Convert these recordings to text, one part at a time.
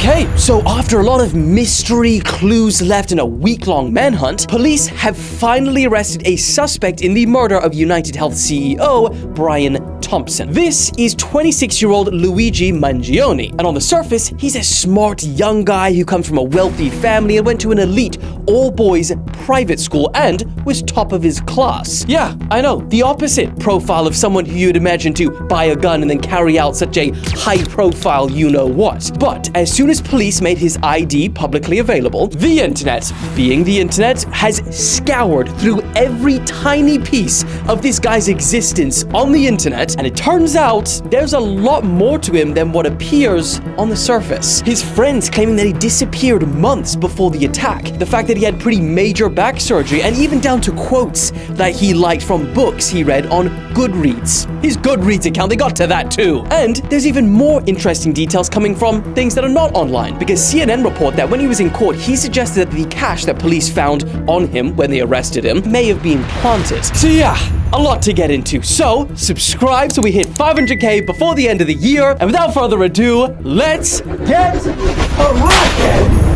Okay, so after a lot of mystery, clues left in a week-long manhunt, police have finally arrested a suspect in the murder of UnitedHealth CEO Brian Thompson. This is 26-year-old Luigi Mangione, and on the surface, he's a smart young guy who comes from a wealthy family and went to an elite, all-boys private school and was top of his class. Yeah, I know, the opposite profile of someone who you'd imagine to buy a gun and then carry out such a high-profile you-know-what. But as soon as police made his ID publicly available, the internet, being the internet, has scoured through every tiny piece of this guy's existence on the internet, and it turns out there's a lot more to him than what appears on the surface. His friends claiming that he disappeared months before the attack, the fact that he had pretty major back surgery, and even down to quotes that he liked from books he read on Goodreads. His Goodreads account, they got to that too. And there's even more interesting details coming from things that are not online, because CNN report that when he was in court, he suggested that the cash that police found on him when they arrested him may have been planted. So yeah, a lot to get into. So subscribe so we hit 500k before the end of the year. And without further ado, let's get rockin'!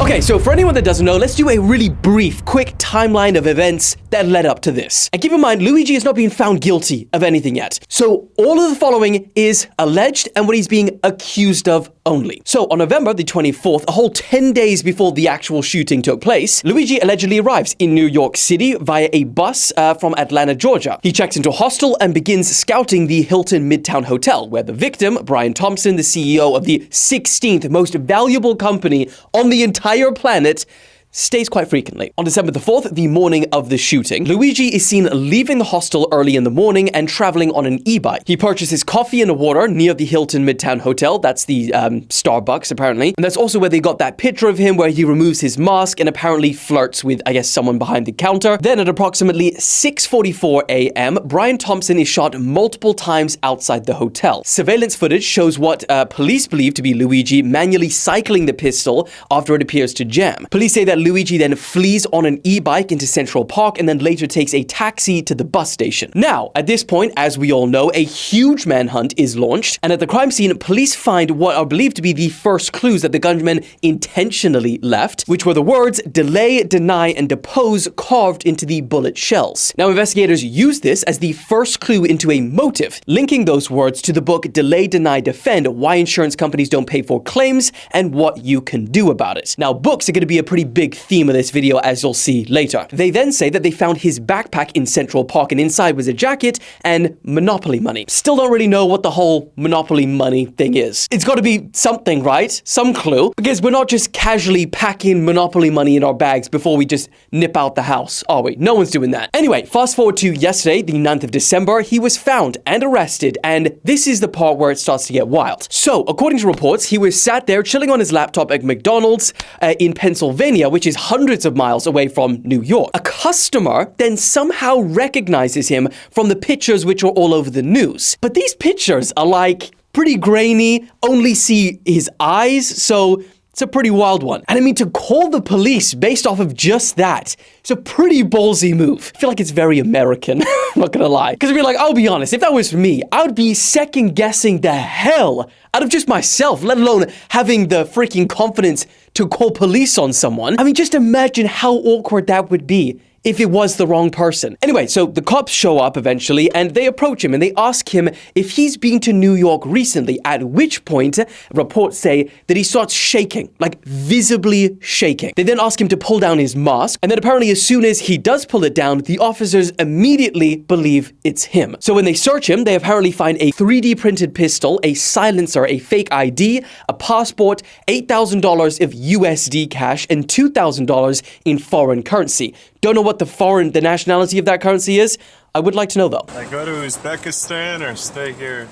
Okay, so for anyone that doesn't know, let's do a really brief, quick timeline of events that led up to this. And keep in mind, Luigi is not being found guilty of anything yet. So all of the following is alleged and what he's being accused of only. So on November the 24th, a whole 10 days before the actual shooting took place, Luigi allegedly arrives in New York City via a bus from Atlanta, Georgia. He checks into a hostel and begins scouting the Hilton Midtown Hotel, where the victim, Brian Thompson, the CEO of the 16th most valuable company on the entire planet, stays quite frequently. On December the 4th, the morning of the shooting, Luigi is seen leaving the hostel early in the morning and traveling on an e-bike. He purchases coffee and a water near the Hilton Midtown Hotel. That's the Starbucks, apparently. And that's also where they got that picture of him where he removes his mask and apparently flirts with, I guess, someone behind the counter. Then at approximately 6:44 a.m., Brian Thompson is shot multiple times outside the hotel. Surveillance footage shows what police believe to be Luigi manually cycling the pistol after it appears to jam. Police say that Luigi then flees on an e-bike into Central Park and then later takes a taxi to the bus station. Now, at this point, as we all know, a huge manhunt is launched, and at the crime scene, police find what are believed to be the first clues that the gunman intentionally left, which were the words delay, deny, and depose carved into the bullet shells. Now, investigators use this as the first clue into a motive, linking those words to the book Delay, Deny, Defend: Why Insurance Companies Don't Pay for Claims and What You Can Do About It. Now, books are going to be a pretty big theme of this video, as you'll see later. They then say that they found his backpack in Central Park and inside was a jacket and Monopoly money. Still don't really know what the whole Monopoly money thing is. It's got to be something, right? Some clue, because we're not just casually packing Monopoly money in our bags before we just nip out the house, are we? No one's doing that. Anyway, fast forward to yesterday, the 9th of December, he was found and arrested, and this is the part where it starts to get wild. So, according to reports, he was sat there chilling on his laptop at McDonald's in Pennsylvania, which is hundreds of miles away from New York. A customer then somehow recognizes him from the pictures which are all over the news. But these pictures are like pretty grainy, only see his eyes, so it's a pretty wild one. And I mean, to call the police based off of just that, it's a pretty ballsy move. I feel like it's very American, I'm not gonna lie. Because I'd be like, I'll be honest, if that was me, I would be second guessing the hell out of just myself, let alone having the freaking confidence to call police on someone. I mean, just imagine how awkward that would be if it was the wrong person. Anyway, so the cops show up eventually and they approach him and they ask him if he's been to New York recently, at which point reports say that he starts shaking, like visibly shaking. They then ask him to pull down his mask, and then apparently as soon as he does pull it down, the officers immediately believe it's him. So when they search him, they apparently find a 3D printed pistol, a silencer, a fake ID, a passport, $8,000 of USD cash, and $2,000 in foreign currency. Don't know what the nationality of that currency is. I would like to know though. I go to Uzbekistan or stay here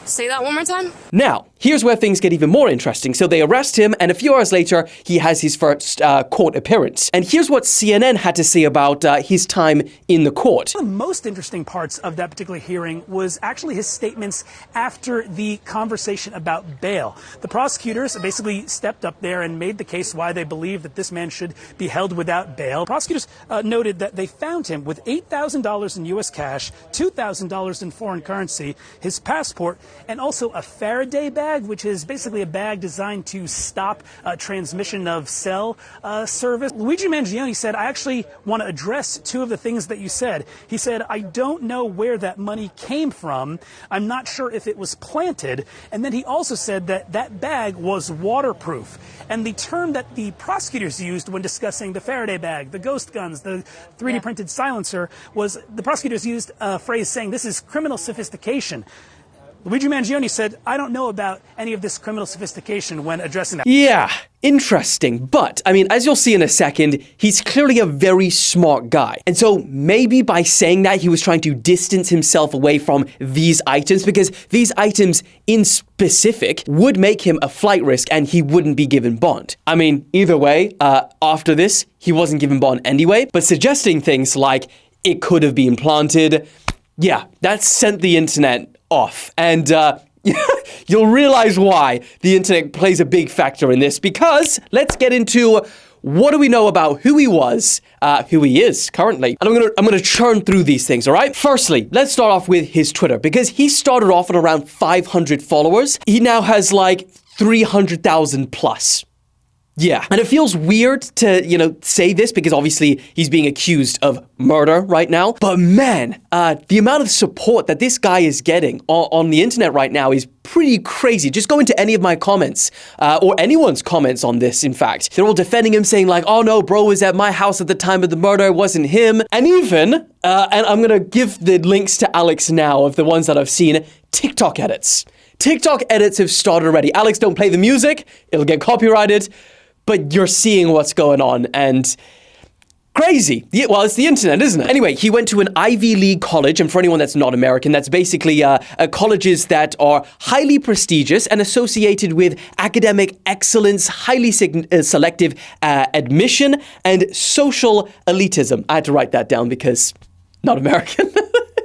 Say that one more time? Now, here's where things get even more interesting. So they arrest him, and a few hours later, he has his first court appearance. And here's what CNN had to say about his time in the court. One of the most interesting parts of that particular hearing was actually his statements after the conversation about bail. The prosecutors basically stepped up there and made the case why they believe that this man should be held without bail. Prosecutors noted that they found him with $8,000 in U.S. cash, $2,000 in foreign currency, his passport, and also a Faraday bag, which is basically a bag designed to stop transmission of cell service. Luigi Mangione said, I actually want to address two of the things that you said. He said, I don't know where that money came from. I'm not sure if it was planted. And then he also said that that bag was waterproof. And the term that the prosecutors used when discussing the Faraday bag, the ghost guns, the 3D printed silencer, was the prosecutors used a phrase saying this is criminal sophistication. Luigi Mangione said, I don't know about any of this criminal sophistication when addressing that. Yeah, interesting. But, I mean, as you'll see in a second, he's clearly a very smart guy. And so maybe by saying that, he was trying to distance himself away from these items, because these items in specific would make him a flight risk and he wouldn't be given bond. I mean, either way, after this, he wasn't given bond anyway. But suggesting things like it could have been planted, yeah, that sent the internet off. And you'll realize why the internet plays a big factor in this, because let's get into what do we know about who he was, who he is currently. And I'm gonna churn through these things, all right? Firstly, let's start off with his Twitter, because he started off at around 500 followers. He now has like 300,000 plus. Yeah, and it feels weird to, say this because obviously he's being accused of murder right now. But man, the amount of support that this guy is getting on the internet right now is pretty crazy. Just go into any of my comments, or anyone's comments on this, in fact. They're all defending him, saying like, oh no, bro was at my house at the time of the murder, it wasn't him. And even, and I'm gonna give the links to Alex now of the ones that I've seen, TikTok edits. TikTok edits have started already. Alex, don't play the music, it'll get copyrighted. But you're seeing what's going on, and crazy. Well, it's the internet, isn't it? Anyway, he went to an Ivy League college, and for anyone that's not American, that's basically colleges that are highly prestigious and associated with academic excellence, highly selective admission, and social elitism. I had to write that down because not American.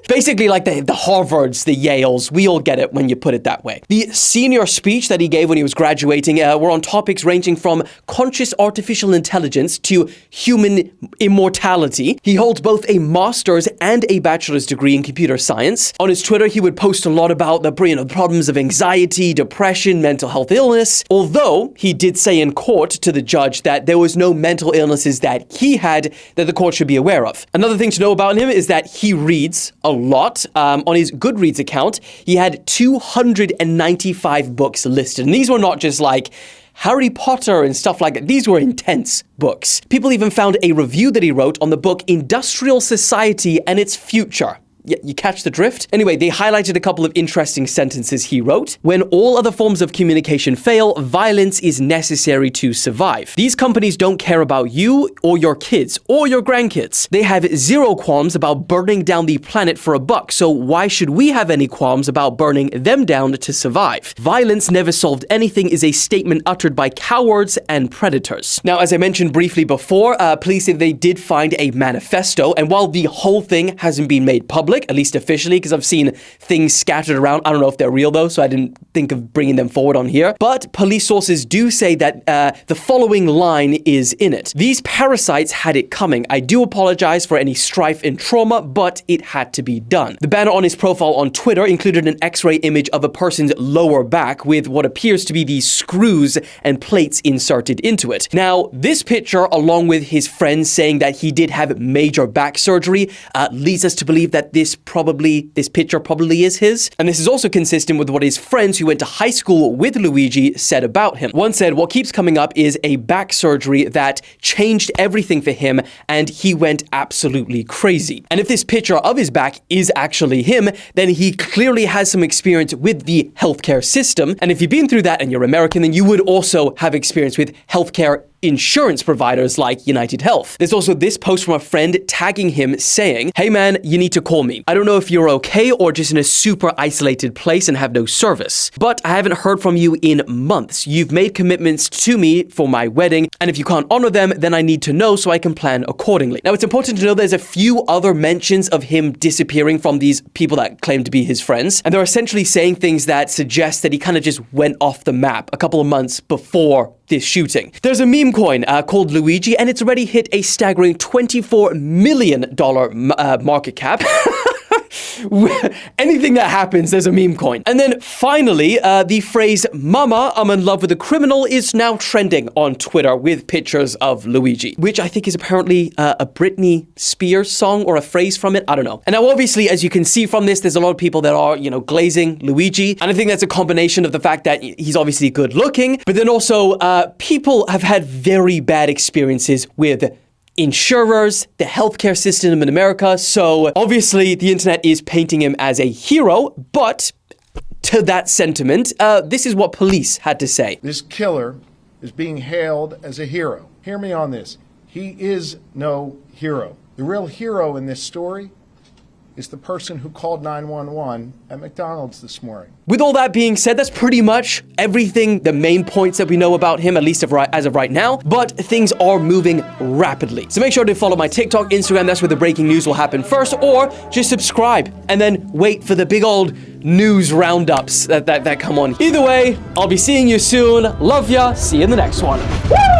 Basically like the Harvards, the Yales, we all get it when you put it that way. The senior speech that he gave when he was graduating were on topics ranging from conscious artificial intelligence to human immortality. He holds both a master's and a bachelor's degree in computer science. On his Twitter, he would post a lot about the problems of anxiety, depression, mental health illness, although he did say in court to the judge that there was no mental illnesses that he had that the court should be aware of. Another thing to know about him is that he reads a lot. On his Goodreads account, he had 295 books listed. And these were not just like Harry Potter and stuff like that. These were intense books. People even found a review that he wrote on the book Industrial Society and Its Future. You catch the drift? Anyway, they highlighted a couple of interesting sentences he wrote. When all other forms of communication fail, violence is necessary to survive. These companies don't care about you or your kids or your grandkids. They have zero qualms about burning down the planet for a buck, so why should we have any qualms about burning them down to survive? Violence never solved anything is a statement uttered by cowards and predators. Now, as I mentioned briefly before, police say they did find a manifesto, and while the whole thing hasn't been made public, at least officially, because I've seen things scattered around. I don't know if they're real though, so I didn't think of bringing them forward on here. But police sources do say that the following line is in it. These parasites had it coming. I do apologize for any strife and trauma, but it had to be done. The banner on his profile on Twitter included an X-ray image of a person's lower back with what appears to be these screws and plates inserted into it. Now, this picture, along with his friends saying that he did have major back surgery, leads us to believe that this picture probably is his. And this is also consistent with what his friends who went to high school with Luigi said about him. One said, what keeps coming up is a back surgery that changed everything for him, and he went absolutely crazy. And if this picture of his back is actually him, then he clearly has some experience with the healthcare system. And if you've been through that and you're American, then you would also have experience with healthcare insurance providers like UnitedHealth. There's also this post from a friend tagging him saying, "Hey man, you need to call me. I don't know if you're okay or just in a super isolated place and have no service, but I haven't heard from you in months. You've made commitments to me for my wedding, and if you can't honor them, then I need to know so I can plan accordingly." Now, it's important to know there's a few other mentions of him disappearing from these people that claim to be his friends, and they're essentially saying things that suggest that he kind of just went off the map a couple of months before this shooting. There's a meme coin called Luigi, and it's already hit a staggering $24 million market cap. Anything that happens, there's a meme coin. And then finally, the phrase "Mama, I'm in love with a criminal" is now trending on Twitter with pictures of Luigi, which I think is apparently a Britney Spears song or a phrase from it. I don't know. And now, obviously, as you can see from this, there's a lot of people that are, glazing Luigi. And I think that's a combination of the fact that he's obviously good looking, but then also people have had very bad experiences with insurers, the healthcare system in America. So obviously the internet is painting him as a hero, but to that sentiment, this is what police had to say. This killer is being hailed as a hero. Hear me on this. He is no hero. The real hero in this story is the person who called 911 at McDonald's this morning. With all that being said, that's pretty much everything, the main points that we know about him, at least as of right now, but things are moving rapidly. So make sure to follow my TikTok, Instagram, that's where the breaking news will happen first, or just subscribe and then wait for the big old news roundups that come on. Either way, I'll be seeing you soon. Love ya. See you in the next one. Woo!